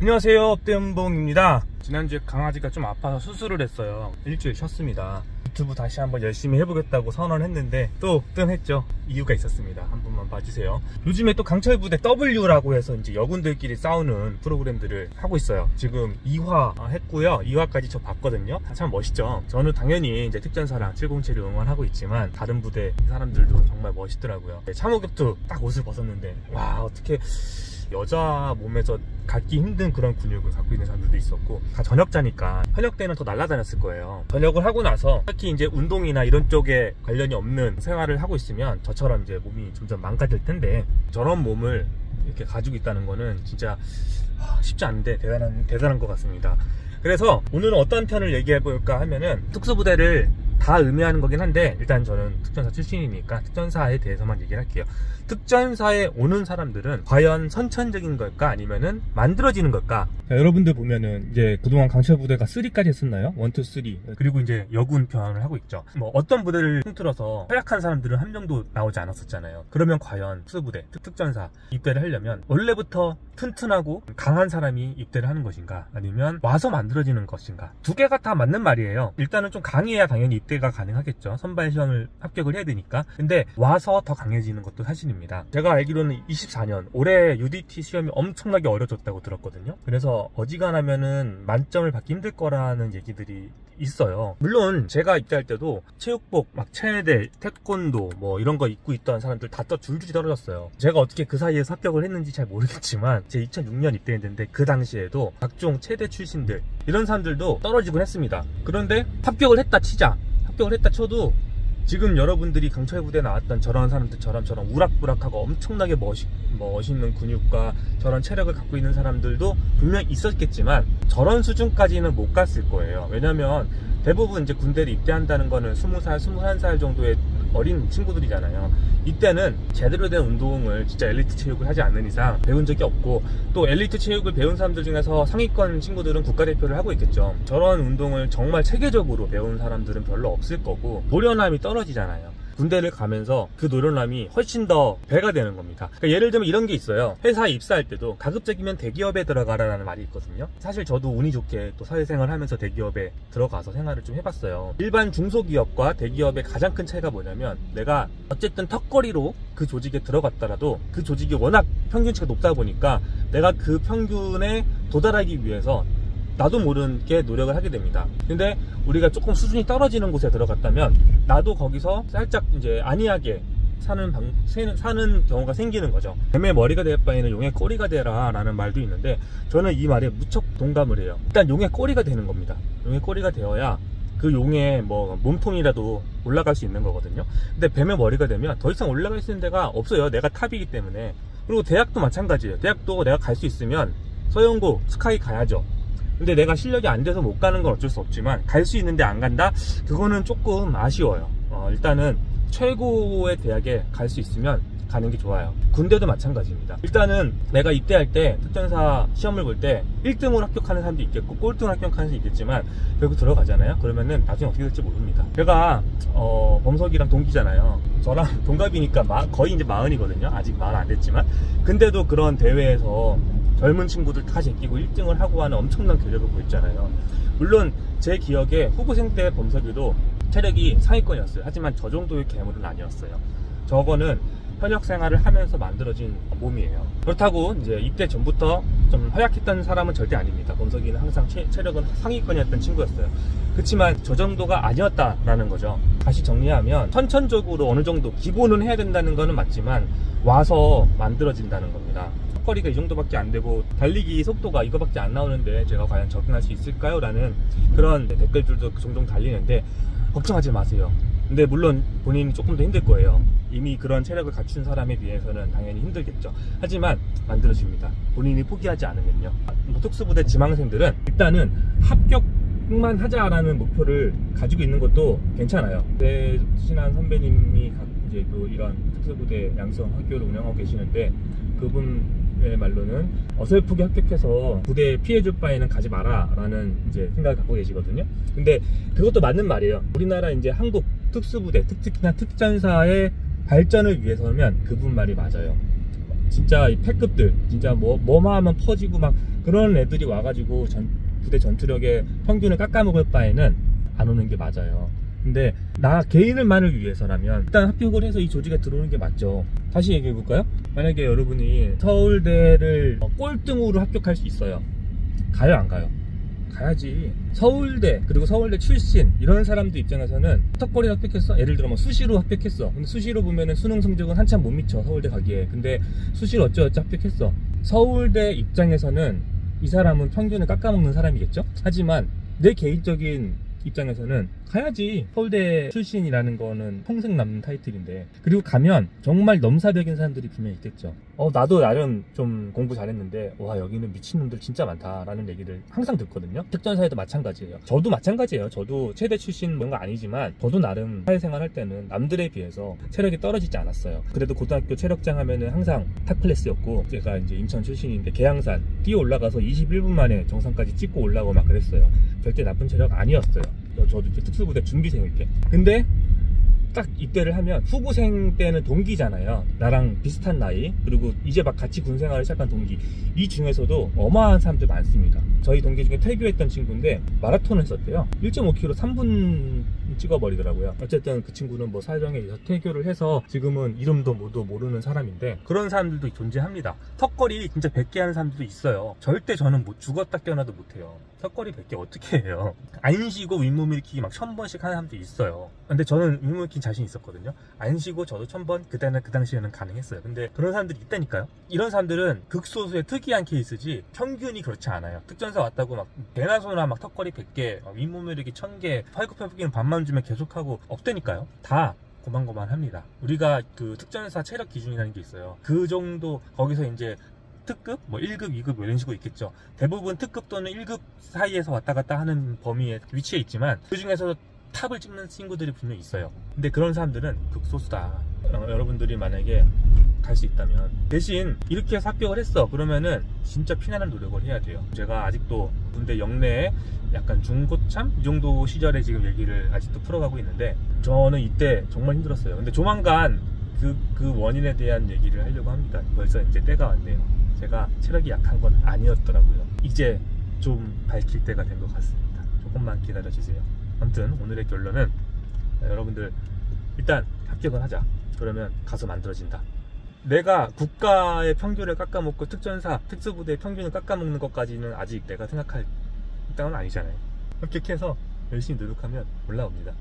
안녕하세요, 업대연봉입니다. 지난주에 강아지가 좀 아파서 수술을 했어요. 일주일 쉬었습니다. 유튜브 다시 한번 열심히 해보겠다고 선언했는데 또 뜸했죠. 이유가 있었습니다. 한 번만 봐주세요. 요즘에 또 강철부대 W라고 해서 이제 여군들끼리 싸우는 프로그램들을 하고 있어요. 지금 2화 했고요. 2화까지 저 봤거든요. 참 멋있죠. 저는 당연히 이제 특전사랑 707을 응원하고 있지만 다른 부대 사람들도 정말 멋있더라고요. 참호격투 딱 옷을 벗었는데 와, 어떻게 여자 몸에서 갖기 힘든 그런 근육을 갖고 있는 사람들도 있었고, 다 전역자니까 현역 때는 더 날아다녔을 거예요. 전역을 하고 나서 특히 이제 운동이나 이런 쪽에 관련이 없는 생활을 하고 있으면 저처럼 이제 몸이 점점 망가질 텐데, 저런 몸을 이렇게 가지고 있다는 거는 진짜 쉽지 않은데 대단한 것 같습니다. 그래서 오늘은 어떤 편을 얘기해 볼까 하면은, 특수부대를 다 의미하는 거긴 한데 일단 저는 특전사 출신이니까 특전사에 대해서만 얘기를 할게요. 특전사에 오는 사람들은 과연 선천적인 걸까 아니면은 만들어지는 걸까? 자, 여러분들 보면은 이제 그동안 강철부대가 3까지 했었나요? 1, 2, 3. 그리고 이제 여군 편을 하고 있죠. 뭐 어떤 부대를 통틀어서 활약한 사람들은 한 명도 나오지 않았었잖아요. 그러면 과연 특수부대, 특전사 입대를 하려면 원래부터 튼튼하고 강한 사람이 입대를 하는 것인가, 아니면 와서 만들어지는 것인가? 두 개가 다 맞는 말이에요. 일단은 좀 강해야 당연히 입대가 가능하겠죠. 선발 시험을 합격을 해야 되니까. 근데 와서 더 강해지는 것도 사실입니다. 제가 알기로는 24년 올해 UDT 시험이 엄청나게 어려졌다고 들었거든요. 그래서 어지간하면은 만점을 받기 힘들 거라는 얘기들이 있어요. 물론 제가 입대할 때도 체육복, 막 체대, 태권도 뭐 이런 거 입고 있던 사람들 다 줄줄이 떨어졌어요. 제가 어떻게 그 사이에서 합격을 했는지 잘 모르겠지만 제 2006년 입대했는데 그 당시에도 각종 체대 출신들 이런 사람들도 떨어지곤 했습니다. 그런데 합격을 했다 쳐도 지금 여러분들이 강철부대 나왔던 저런 사람들처럼 저런 우락부락하고 엄청나게 멋있는 근육과 저런 체력을 갖고 있는 사람들도 분명 있었겠지만 저런 수준까지는 못 갔을 거예요. 왜냐면 대부분 이제 군대를 입대한다는 거는 20살, 21살 정도의 어린 친구들이잖아요. 이때는 제대로 된 운동을 진짜 엘리트 체육을 하지 않는 이상 배운 적이 없고, 또 엘리트 체육을 배운 사람들 중에서 상위권 친구들은 국가대표를 하고 있겠죠. 저런 운동을 정말 체계적으로 배운 사람들은 별로 없을 거고, 노련함이 떨어지잖아요. 군대를 가면서 그 노련함이 훨씬 더 배가 되는 겁니다. 그러니까 예를 들면 이런 게 있어요. 회사에 입사할 때도 가급적이면 대기업에 들어가라는 말이 있거든요. 사실 저도 운이 좋게 또 사회생활 하면서 대기업에 들어가서 생활을 좀 해봤어요. 일반 중소기업과 대기업의 가장 큰 차이가 뭐냐면, 내가 어쨌든 턱걸이로 그 조직에 들어갔더라도 그 조직이 워낙 평균치가 높다 보니까 내가 그 평균에 도달하기 위해서 나도 모르게 노력을 하게 됩니다. 근데 우리가 조금 수준이 떨어지는 곳에 들어갔다면 나도 거기서 살짝 이제 안이하게 사는 경우가 생기는 거죠. 뱀의 머리가 될 바에는 용의 꼬리가 되라 라는 말도 있는데, 저는 이 말에 무척 동감을 해요. 일단 용의 꼬리가 되는 겁니다. 용의 꼬리가 되어야 그 용의 뭐 몸통이라도 올라갈 수 있는 거거든요. 근데 뱀의 머리가 되면 더 이상 올라갈 수 있는 데가 없어요. 내가 탑이기 때문에. 그리고 대학도 마찬가지예요. 대학도 내가 갈 수 있으면 서영고, 스카이 가야죠. 근데 내가 실력이 안 돼서 못 가는 건 어쩔 수 없지만 갈 수 있는데 안 간다? 그거는 조금 아쉬워요. 일단은 최고의 대학에 갈 수 있으면 가는 게 좋아요. 군대도 마찬가지입니다. 일단은 내가 입대할 때 특전사 시험을 볼 때 1등으로 합격하는 사람도 있겠고 꼴등으로 합격하는 사람도 있겠지만 결국 들어가잖아요. 그러면은 나중에 어떻게 될지 모릅니다. 제가 범석이랑 동기잖아요. 저랑 동갑이니까 거의 이제 40이거든요. 아직 40 안 됐지만. 근데도 그런 대회에서 젊은 친구들 다 제끼고 1등을 하고 하는 엄청난 괴력을 보였잖아요. 물론 제 기억에 후보생 때 범석이도 체력이 상위권이었어요. 하지만 저 정도의 괴물은 아니었어요. 저거는 현역 생활을 하면서 만들어진 몸이에요. 그렇다고 이제 입대 전부터 좀 허약했던 사람은 절대 아닙니다. 범석이는 항상 체력은 상위권이었던 친구였어요. 그렇지만 저 정도가 아니었다라는 거죠. 다시 정리하면 선천적으로 어느 정도 기본은 해야 된다는 거는 맞지만 와서 만들어진다는 겁니다. 거리가 이 정도밖에 안 되고 달리기 속도가 이거밖에 안 나오는데 제가 과연 적응할 수 있을까요? 라는 그런 댓글들도 종종 달리는데 걱정하지 마세요. 근데 물론 본인이 조금 더 힘들 거예요. 이미 그런 체력을 갖춘 사람에 비해서는 당연히 힘들겠죠. 하지만 만들어집니다. 본인이 포기하지 않으면요. 특수부대 지망생들은 일단은 합격만 하자라는 목표를 가지고 있는 것도 괜찮아요. 제 친한 선배님이 이제 또 이런 특수부대 양성 학교를 운영하고 계시는데, 그분의 말로는 어설프게 합격해서 부대에 피해줄 바에는 가지 마라 라는 이제 생각을 갖고 계시거든요. 근데 그것도 맞는 말이에요. 우리나라 이제 한국 특수부대, 특히나 특전사의 발전을 위해서면 그분 말이 맞아요. 진짜 이 패급들, 진짜 뭐만 하면 퍼지고 막 그런 애들이 와가지고 부대 전투력의 평균을 깎아먹을 바에는 안 오는 게 맞아요. 근데 나 개인을만을 위해서라면 일단 합격을 해서 이 조직에 들어오는 게 맞죠. 다시 얘기해 볼까요? 만약에 여러분이 서울대를 꼴등으로 합격할 수 있어요. 가요, 안 가요? 가야지. 서울대, 그리고 서울대 출신 이런 사람들 입장에서는 턱걸이 합격했어? 예를 들어 뭐 수시로 합격했어. 근데 수시로 보면은 수능 성적은 한참 못 미쳐, 서울대 가기에. 근데 수시로 어쩌어쩌 합격했어. 서울대 입장에서는 이 사람은 평균을 깎아먹는 사람이겠죠? 하지만 내 개인적인 입장에서는 가야지. 서울대 출신이라는 거는 평생 남는 타이틀인데. 그리고 가면 정말 넘사벽인 사람들이 분명히 있겠죠. 나도 나름 좀 공부 잘했는데 와, 여기는 미친놈들 진짜 많다라는 얘기를 항상 듣거든요. 특전사에도 마찬가지예요. 저도 마찬가지예요. 저도 체대 출신 이런 거 아니지만 저도 나름 사회생활 할 때는 남들에 비해서 체력이 떨어지지 않았어요. 그래도 고등학교 체력장 하면은 항상 탑 클래스였고, 제가 이제 인천 출신인데 계양산 뛰어 올라가서 21분 만에 정상까지 찍고 올라오고 막 그랬어요. 절대 나쁜 체력 아니었어요. 저도 이제 특수부대 준비생일 때. 근데 딱 입대를 하면 후보생 때는 동기잖아요. 나랑 비슷한 나이, 그리고 이제 막 같이 군생활을 시작한 동기, 이 중에서도 어마어마한 사람들 많습니다. 저희 동기 중에 퇴교했던 친구인데 마라톤을 했었대요. 1.5km 3분 찍어버리더라고요. 어쨌든 그 친구는 뭐 사정에 의해서 퇴교를 해서 지금은 이름도 뭐도 모르는 사람인데, 그런 사람들도 존재합니다. 턱걸이 진짜 100개 하는 사람들도 있어요. 절대 저는 뭐 죽었다 깨어나도 못해요. 턱걸이 100개 어떻게 해요? 안 쉬고 윗몸 일으키기 막 1000번씩 하는 사람도 있어요. 근데 저는 윗몸 일으키기 자신 있었거든요. 안 쉬고 저도 1000번 그때는 그 당시에는 가능했어요. 근데 그런 사람들이 있다니까요. 이런 사람들은 극소수의 특이한 케이스지 평균이 그렇지 않아요. 특전사 왔다고 막 대나소나 막 턱걸이 100개, 윗몸 일으키기 1000개, 팔굽혀펴기는 반만 주면 계속하고 없다니까요. 다 고만고만합니다. 우리가 그 특전사 체력 기준이라는 게 있어요. 그 정도, 거기서 이제 특급, 뭐 1급, 2급 뭐 이런 식으로 있겠죠. 대부분 특급 또는 1급 사이에서 왔다 갔다 하는 범위에 위치해 있지만 그 중에서도 탑을 찍는 친구들이 분명히 있어요. 근데 그런 사람들은 극소수다. 여러분들이 만약에 갈 수 있다면, 대신 이렇게 해서 합격을 했어 그러면은 진짜 피나는 노력을 해야 돼요. 제가 아직도 군대 영내에 약간 중고참 이 정도 시절에 지금 얘기를 아직도 풀어가고 있는데, 저는 이때 정말 힘들었어요. 근데 조만간 그 원인에 대한 얘기를 하려고 합니다. 벌써 이제 때가 왔네요. 제가 체력이 약한 건 아니었더라고요. 이제 좀 밝힐 때가 된 것 같습니다. 조금만 기다려주세요. 아무튼 오늘의 결론은, 여러분들 일단 합격을 하자. 그러면 가서 만들어진다. 내가 국가의 평균을 깎아먹고 특전사, 특수부대의 평균을 깎아먹는 것까지는 아직 내가 생각할 땅은 아니잖아요. 합격해서 열심히 노력하면 올라옵니다.